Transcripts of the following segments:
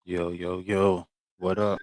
Yo, yo, yo. What up?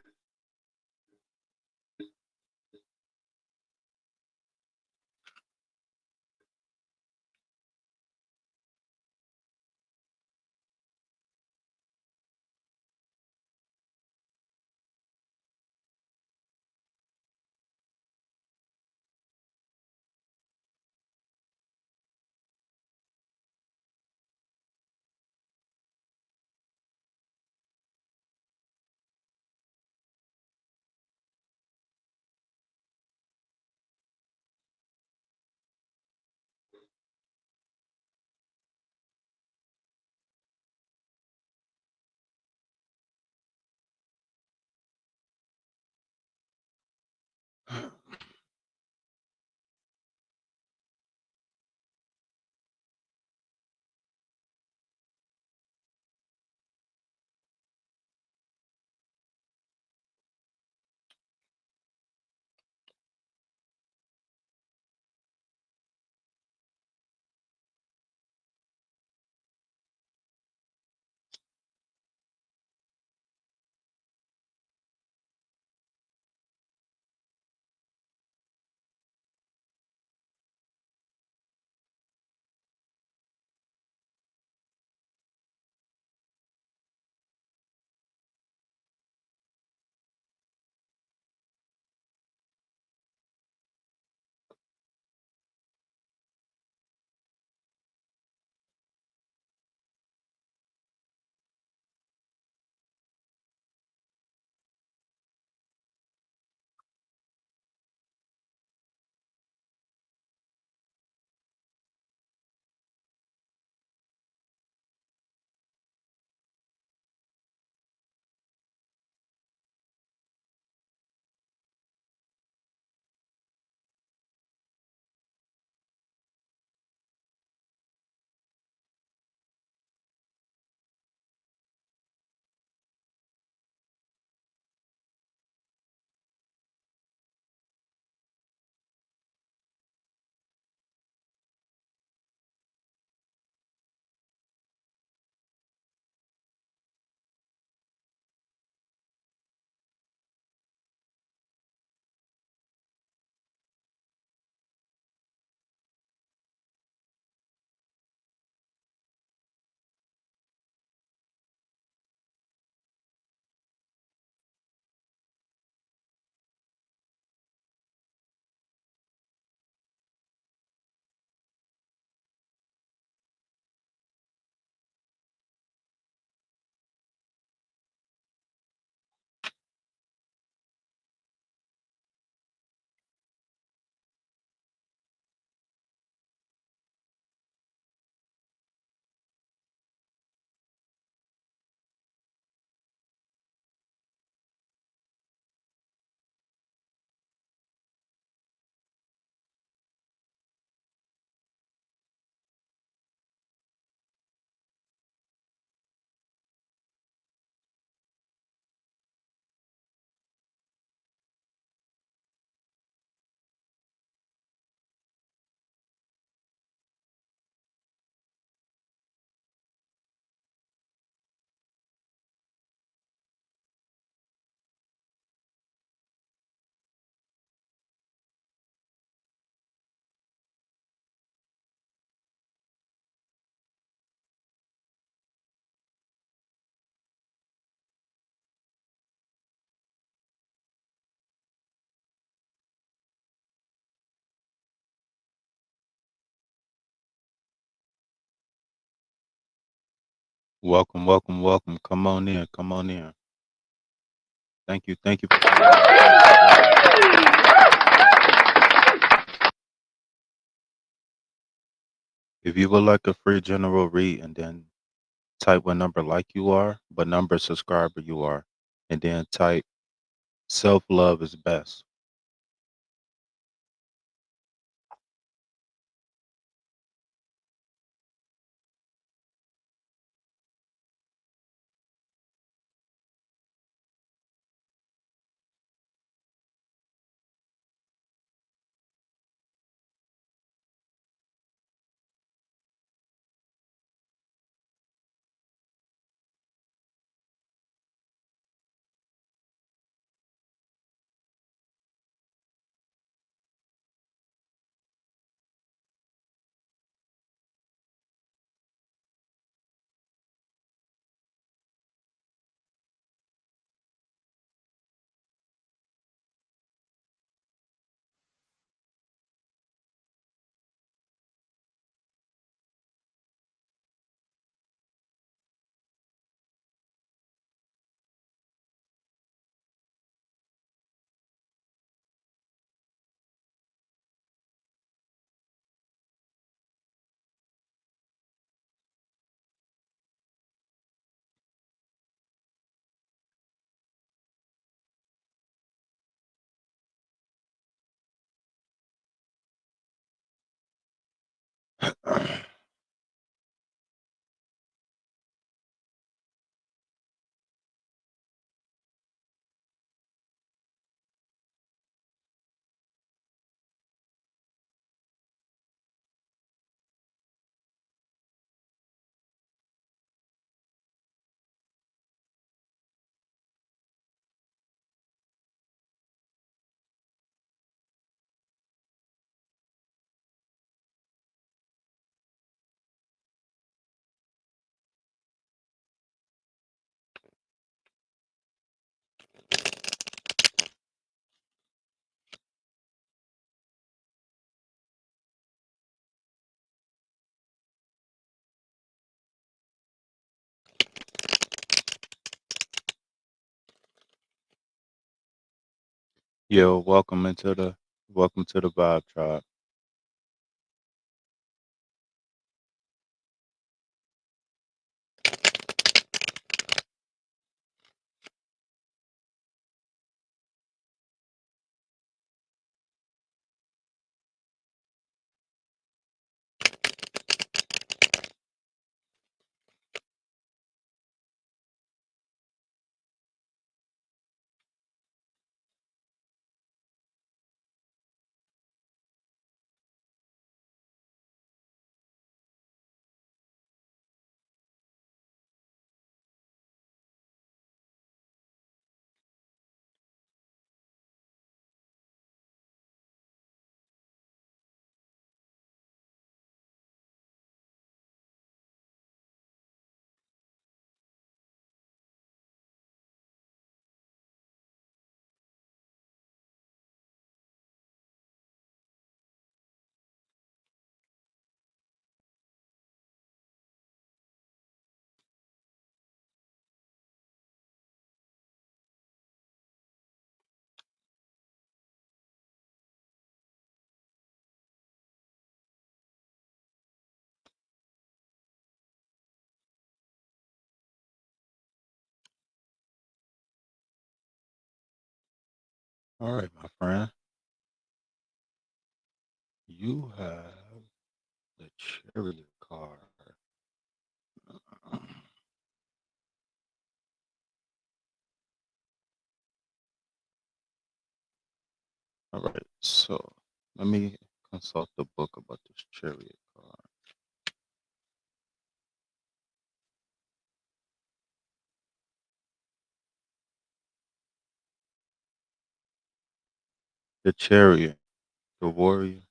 Welcome, welcome, welcome. Come on in. Come on in. Thank you. Thank you for coming in. If you would like a free general read and then type what number like you are, what number subscriber you are, and then type self love is best. Yo, welcome to the Vibe Tribe. All right, my friend. You have the chariot card. All right, so let me consult the book about this chariot card. The chariot, the warrior,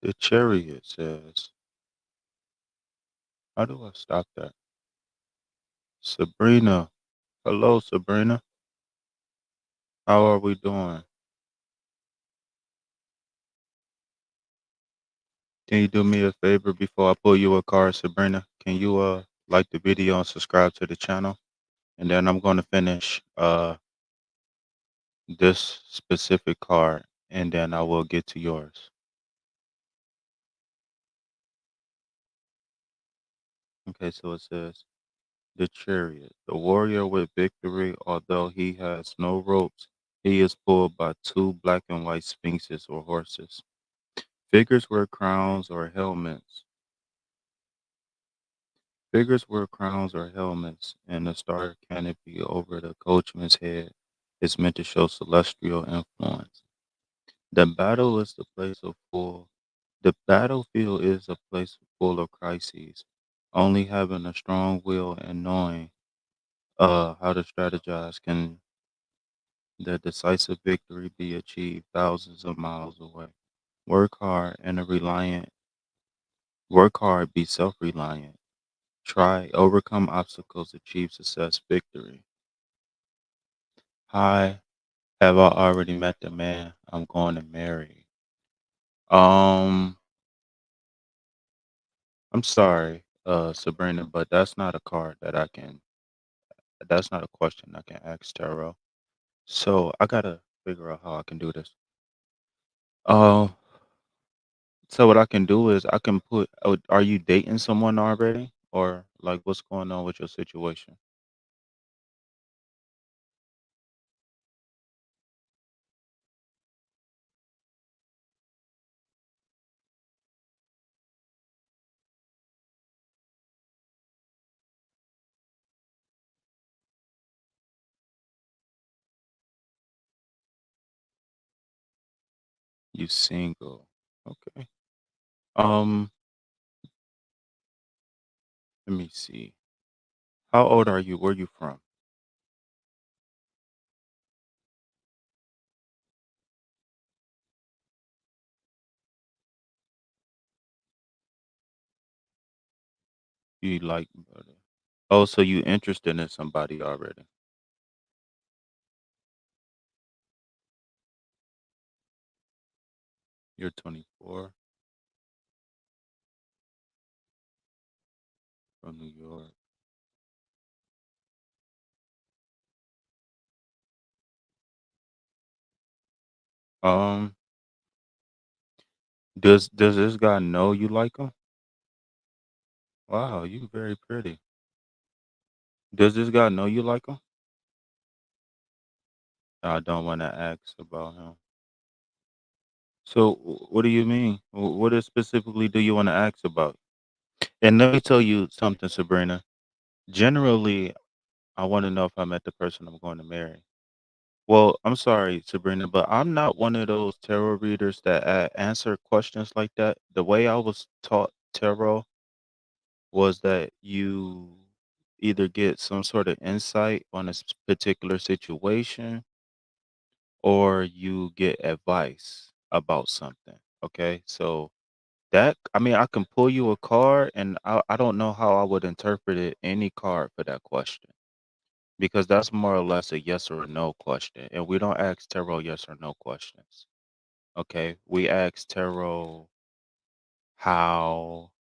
the chariot says, how do I stop that? Sabrina, hello, Sabrina. How are we doing? Can you do me a favor before I pull you a card, Sabrina? Can you like the video and subscribe to the channel? And then I'm going to finish this specific card, and then I will get to yours. Okay, so it says the chariot, the warrior with victory, although he has no ropes, he is pulled by two black and white sphinxes or horses. Figures wear crowns or helmets. Figures wear crowns or helmets, and the star canopy over the coachman's head is meant to show celestial influence. The battle is the place of full. The battlefield is a place full of crises. Only having a strong will and knowing how to strategize can the decisive victory be achieved thousands of miles away. Work hard and a reliant. Work hard, be self-reliant. Try, overcome obstacles, achieve success, victory. Hi, have I already met the man I'm going to marry? Um, I'm sorry, Sabrina, but that's not a card that I can. That's not a question I can ask Tarot. So I gotta figure out how I can do this. Uh, so what I can do is I can put. Are you dating someone already, or like what's going on with your situation? You single. Okay. Um, let me see. How old are you? Where you from? You like oh, so you interested in somebody already. You're 24 from New York. Um, does this guy know you like him? Wow, you very pretty. Does this guy know you like him? I don't want to ask about him. So what do you mean? What is specifically do you want to ask about? And let me tell you something, Sabrina. Generally, I want to know if I met the person I'm going to marry. Well, I'm sorry, Sabrina, but I'm not one of those tarot readers that answer questions like that. The way I was taught tarot was that you either get some sort of insight on a particular situation or you get advice about something. Okay. So that, I mean, I can pull you a card and I don't know how I would interpret it, any card for that question. Because that's more or less a yes or a no question. And we don't ask tarot yes or no questions. Okay. We ask tarot how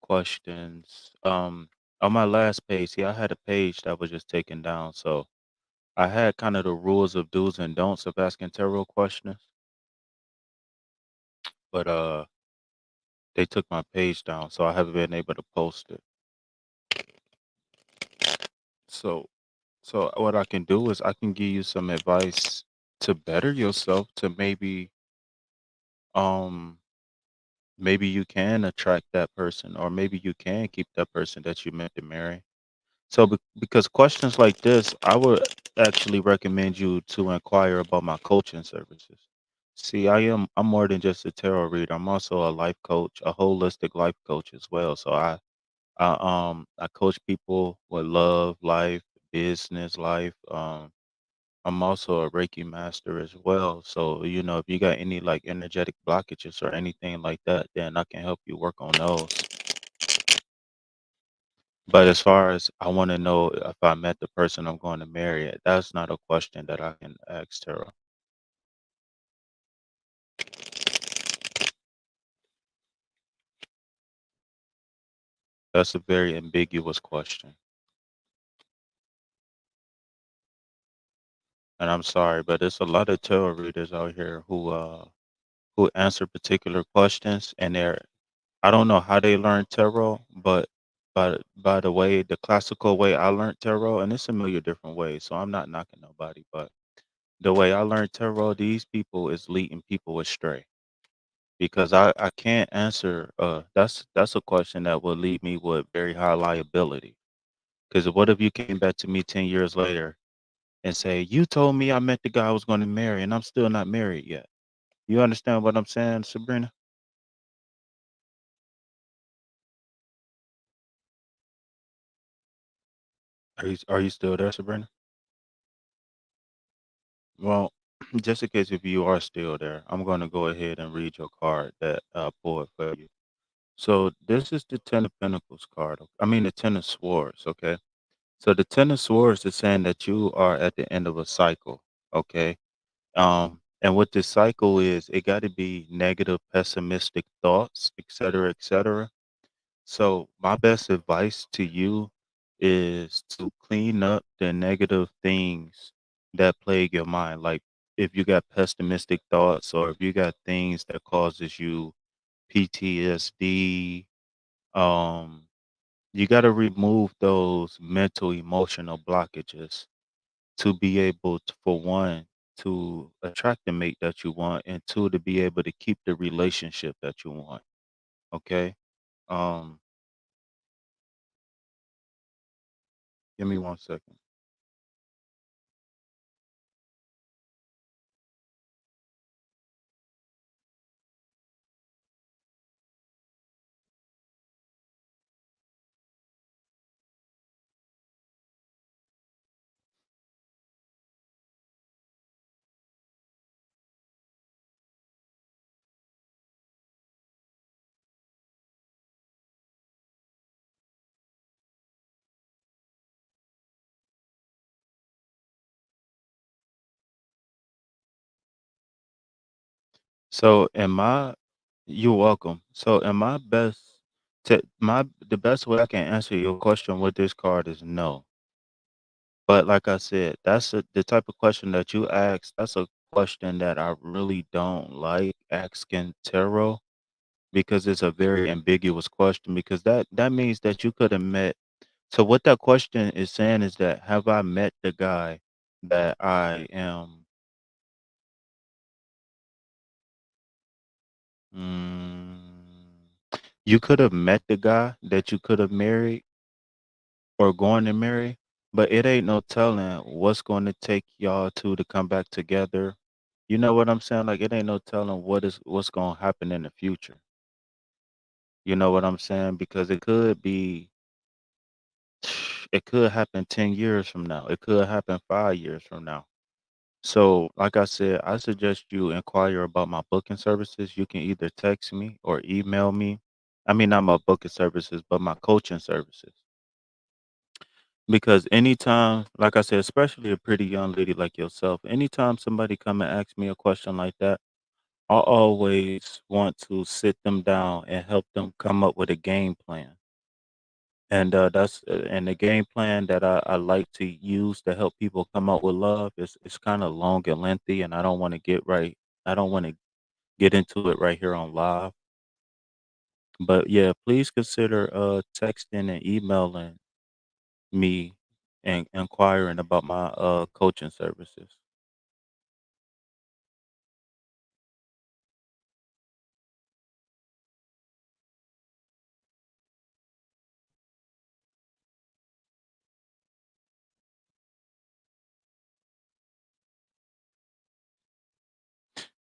questions. On my last page, see, I had a page that was just taken down. So I had kind of the rules of do's and don'ts of asking tarot questions, but they took my page down, so I haven't been able to post it. So so what I can do is I can give you some advice to better yourself to um maybe you can attract that person or maybe you can keep that person that you meant to marry. So because questions like this, I would actually recommend you to inquire about my coaching services. See, I'm more than just a tarot reader. I'm also a life coach, a holistic life coach as well. So I coach people with love, life, business, life. I'm also a Reiki master as well. So, if you got any like energetic blockages or anything like that, then I can help you work on those. But as far as I want to know if I met the person I'm going to marry, that's not a question that I can ask tarot. That's a very ambiguous question. And I'm sorry, but there's a lot of tarot readers out here who answer particular questions and I don't know how they learned tarot, but by the way, the classical way I learned tarot, and it's a million different ways, so I'm not knocking nobody, but the way I learned tarot, these people is leading people astray because I can't answer. That's a question that will leave me with very high liability. Because what if you came back to me 10 years later and say you told me I met the guy I was going to marry, and I'm still not married yet? You understand what I'm saying, Sabrina? Are you still there, Sabrina? Well, just in case if you are still there, I'm going to go ahead and read your card that I pulled for you. So this is the Ten of Pentacles card. I mean the Ten of Swords. Okay. So the Ten of Swords is saying that you are at the end of a cycle. Okay. And what this cycle is, it got to be negative, pessimistic thoughts, et cetera, et cetera. So my best advice to you is to clean up the negative things that plague your mind. Like if you got pessimistic thoughts or if you got things that causes you PTSD, um, you got to remove those mental emotional blockages to be able to, for one, to attract the mate that you want, and two, to be able to keep the relationship that you want. Okay. Um, Give me 1 second. So am I You're welcome. So am I best to my the best way I can answer your question with this card is no. But like I said, the type of question that you ask. That's a question that I really don't like asking tarot because it's a very ambiguous question because that means that you could have met. So what that question is saying is that have I met the guy that I am? Mm, you could have met the guy that you could have married or going to marry, but it ain't no telling what's going to take y'all two to come back together. You know what I'm saying? Like it ain't no telling what's going to happen in the future. You know what I'm saying? Because it could happen 10 years from now. It could happen 5 years from now. So, like I said, I suggest you inquire about my booking services. You can either text me or email me. I mean, not my booking services, but my coaching services. Because anytime, like I said, especially a pretty young lady like yourself, anytime somebody come and ask me a question like that, I always want to sit them down and help them come up with a game plan. And the game plan that I like to use to help people come up with love is kind of long and lengthy, and I don't want to get into it right here on live. But yeah, please consider texting and emailing me and inquiring about my coaching services.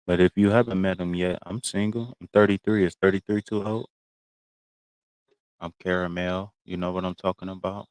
But if you haven't met him yet, I'm single. I'm 33. Is 33 too old? I'm caramel. You know what I'm talking about?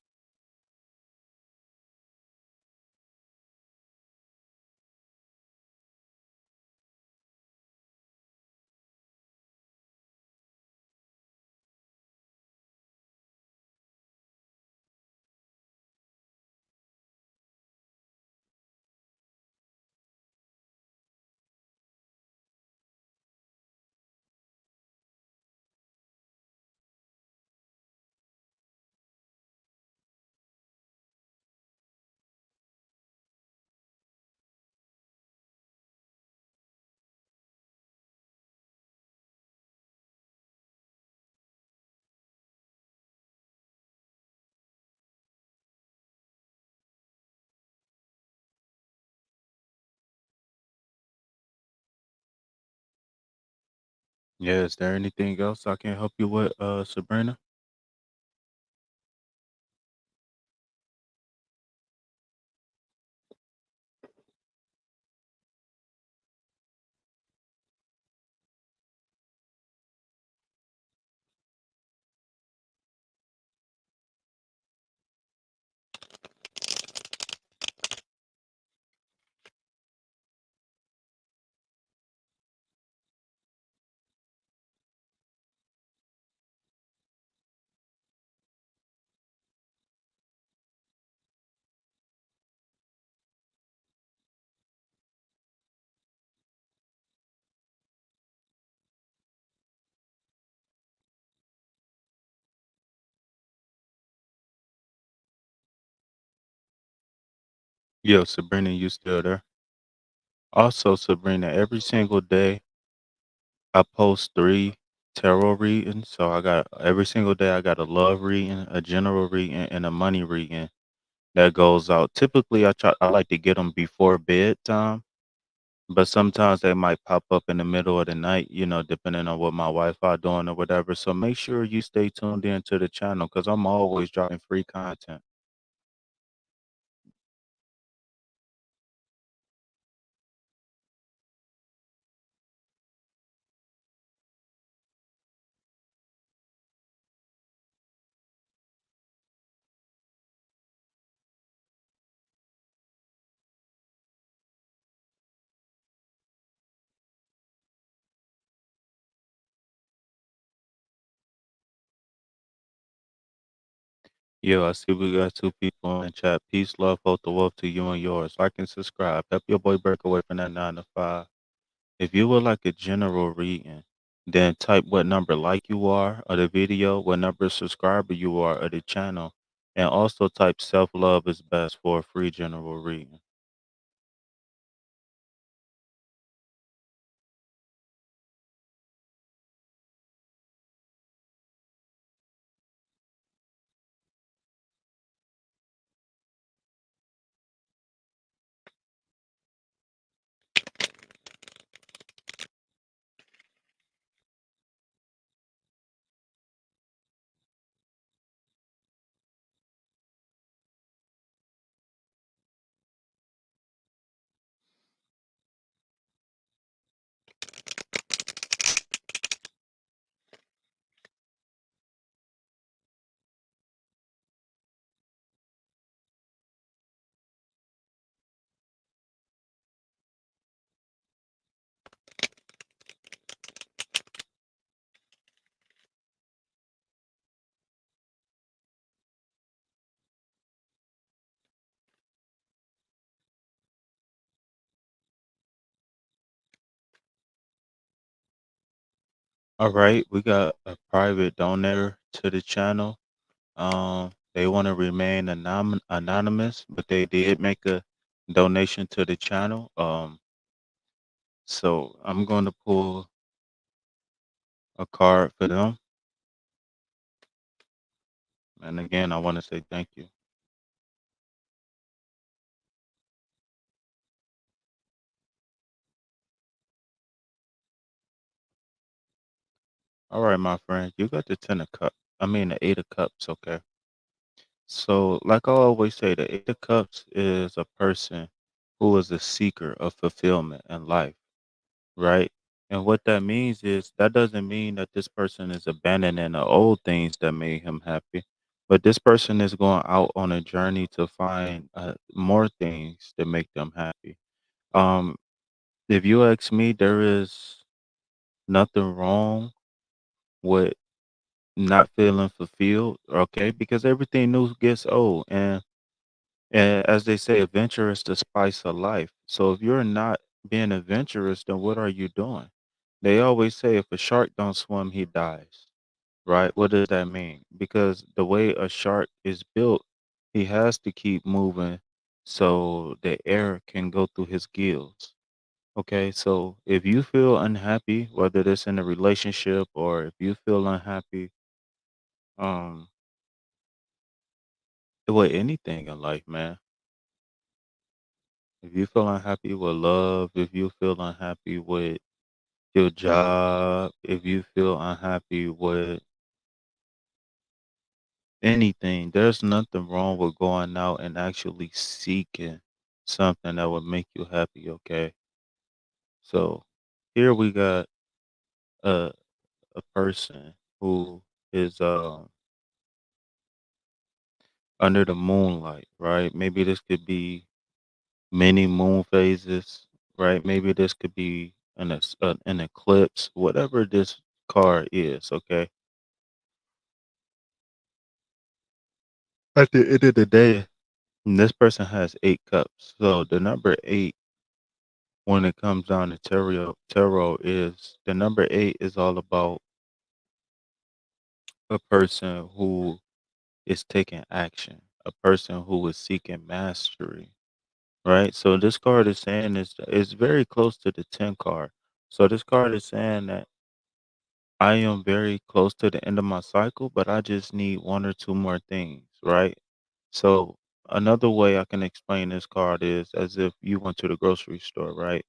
Yeah. Is there anything else I can help you with, Sabrina? Yo, Sabrina, you still there? Also, Sabrina, every single day I post 3 tarot readings. So I got every single day I got a love reading, a general reading, and a money reading that goes out. Typically, I like to get them before bedtime, but sometimes they might pop up in the middle of the night, depending on what my Wi-Fi doing or whatever. So make sure you stay tuned in to the channel because I'm always dropping free content. Yo, I see we got 2 people in the chat. Peace, love, hope, the wealth to you and yours. Like and subscribe. Help your boy break away from that 9 to 5. If you would like a general reading, then type what number like you are of the video, what number subscriber you are of the channel, and also type self love is best for a free general reading. All right, we got a private donor to the channel. They want to remain anonymous, but they did make a donation to the channel. So I'm going to pull a card for them. And again, I want to say thank you. All right, my friend, you got the 10 of cups. I mean, the 8 of cups. Okay. So, like I always say, the 8 of cups is a person who is a seeker of fulfillment in life, right? And what that means is that doesn't mean that this person is abandoning the old things that made him happy, but this person is going out on a journey to find more things that make them happy. Um, if you ask me, there is nothing wrong with not feeling fulfilled, okay? Because everything new gets old, and as they say, adventure is the spice of life. So if you're not being adventurous, then what are you doing? They always say if a shark don't swim, he dies, right? What does that mean? Because the way a shark is built, he has to keep moving so the air can go through his gills. Okay, so if you feel unhappy, whether it's in a relationship or if you feel unhappy, um, with anything in life, man. If you feel unhappy with love, if you feel unhappy with your job, if you feel unhappy with anything, there's nothing wrong with going out and actually seeking something that would make you happy, okay? So here we got a a person who is under the moonlight, right? Maybe this could be many moon phases, right? Maybe this could be an eclipse, whatever this card is, okay? At the end of the day, this person has 8 cups. So the number 8, when it comes down to tarot is the number 8 is all about a person who is taking action, a person who is seeking mastery, right? So this card is saying is very close to the 10 card. So this card is saying that I am very close to the end of my cycle, but I just need one or two more things, right? So another way I can explain this card is as if you went to the grocery store, right?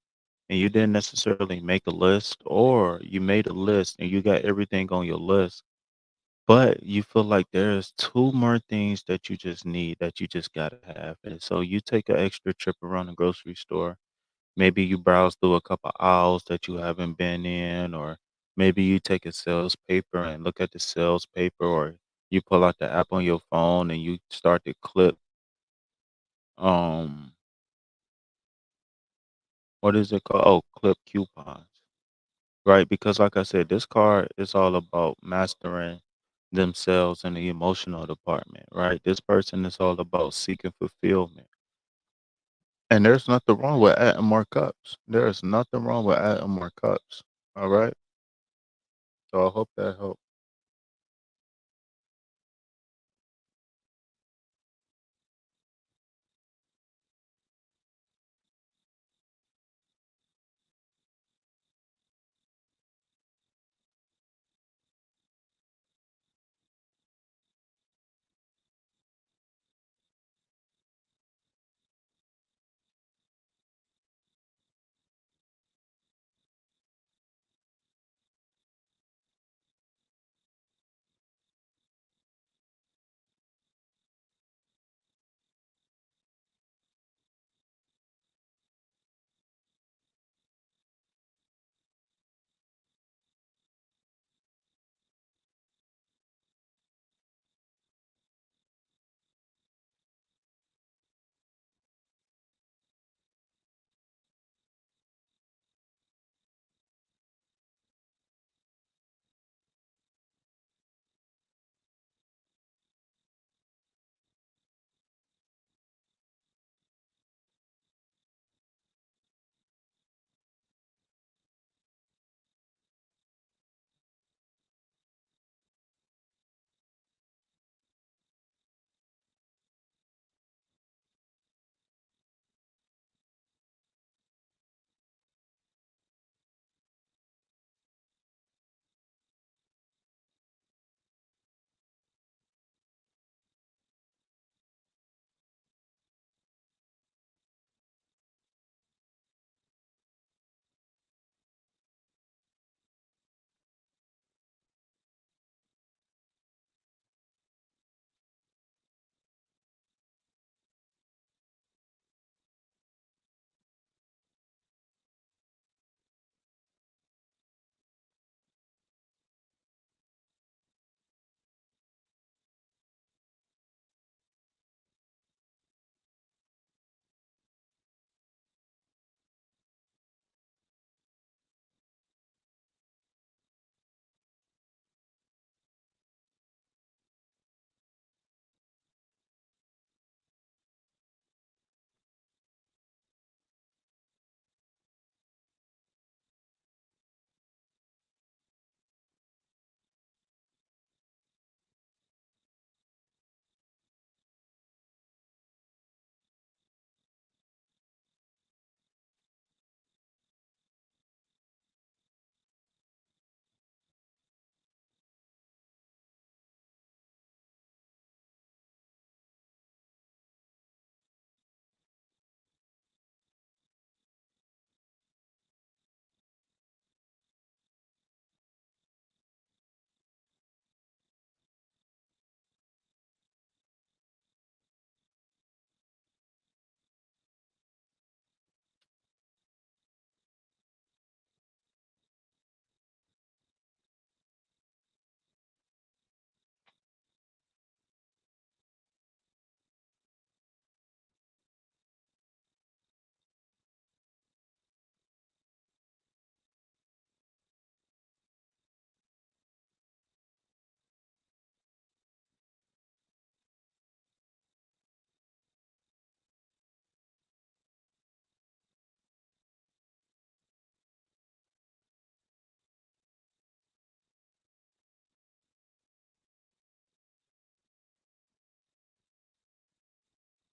And you didn't necessarily make a list, or you made a list and you got everything on your list, but you feel like there's two more things that you just need that you just gotta have. And so you take an extra trip around the grocery store. Maybe you browse through a couple aisles that you haven't been in, or maybe you take a sales paper and look at the sales paper, or you pull out the app on your phone and you start to clip um what is it called? Oh, clip coupons. Right? Because like I said, this card is all about mastering themselves in the emotional department, right? This person is all about seeking fulfillment. And there's nothing wrong with adding more cups. There is nothing wrong with adding more cups. All right. So I hope that helped.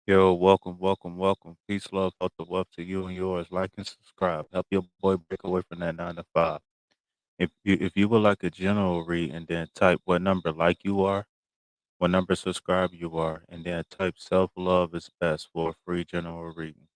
Yo, welcome, welcome, welcome. Peace, love, health, and wealth to you and yours. Like and subscribe. Help your boy break away from that 9 to 5. If you would like a general read and then type what number like you are, what number subscribe you are, and then type self love is best for a free general reading.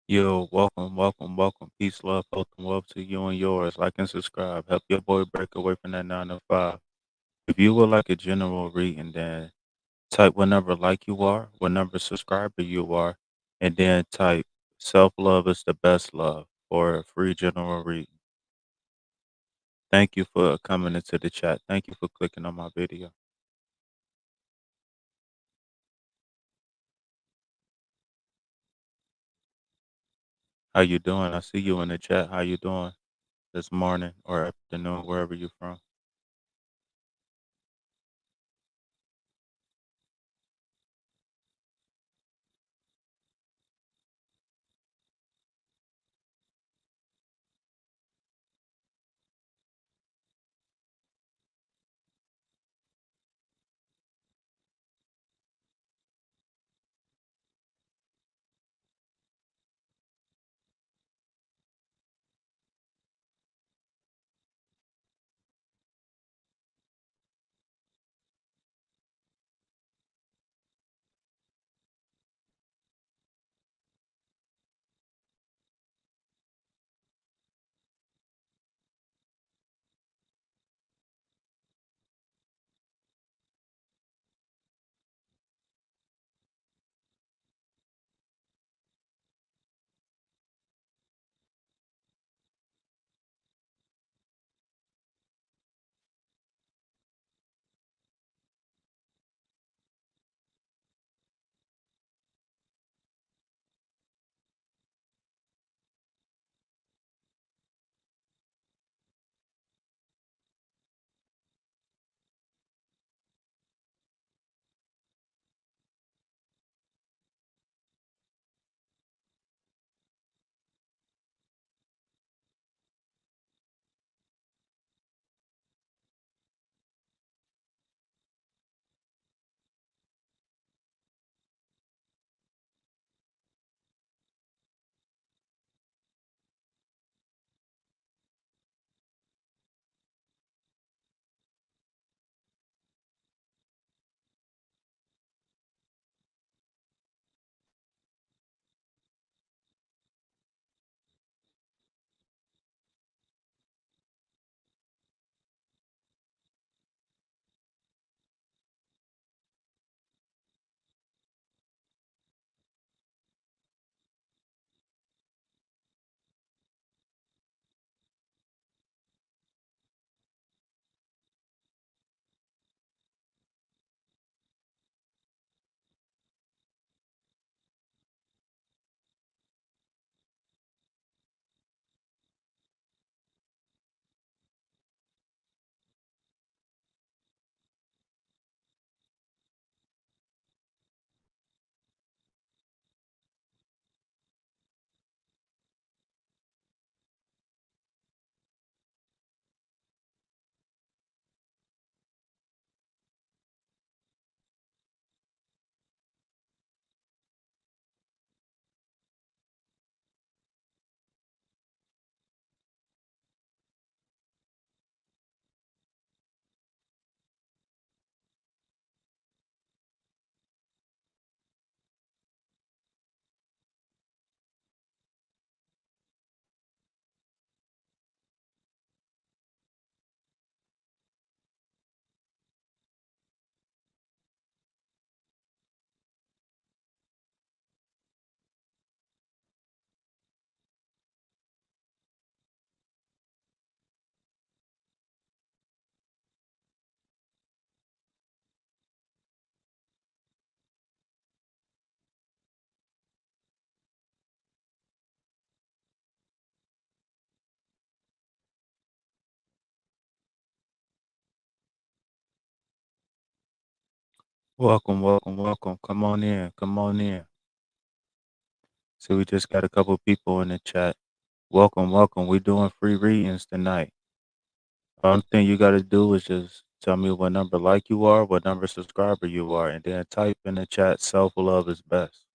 Yo, welcome, welcome, welcome. Peace, love, health, and wealth to you and yours. Like and subscribe. Help your boy break away from that 9 to 5. If you would like a general reading, then type what number like you are, what number subscriber you are, and then type self love is the best love for a free general reading. Thank you for coming into the chat. Thank you for clicking on my video. How you doing? I see you in the chat. How you doing this morning or afternoon, wherever you're from? Welcome, welcome, welcome. Come on in. Come on in. So we just got a couple people in the chat. Welcome, welcome. We're doing free readings tonight. Only thing you got to do is just tell me what number like you are, what number subscriber you are, and then type in the chat self love is best.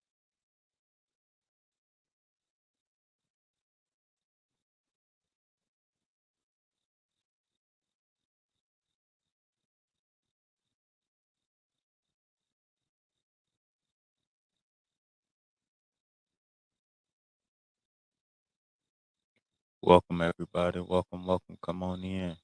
Welcome, everybody. Welcome, welcome. Come on in.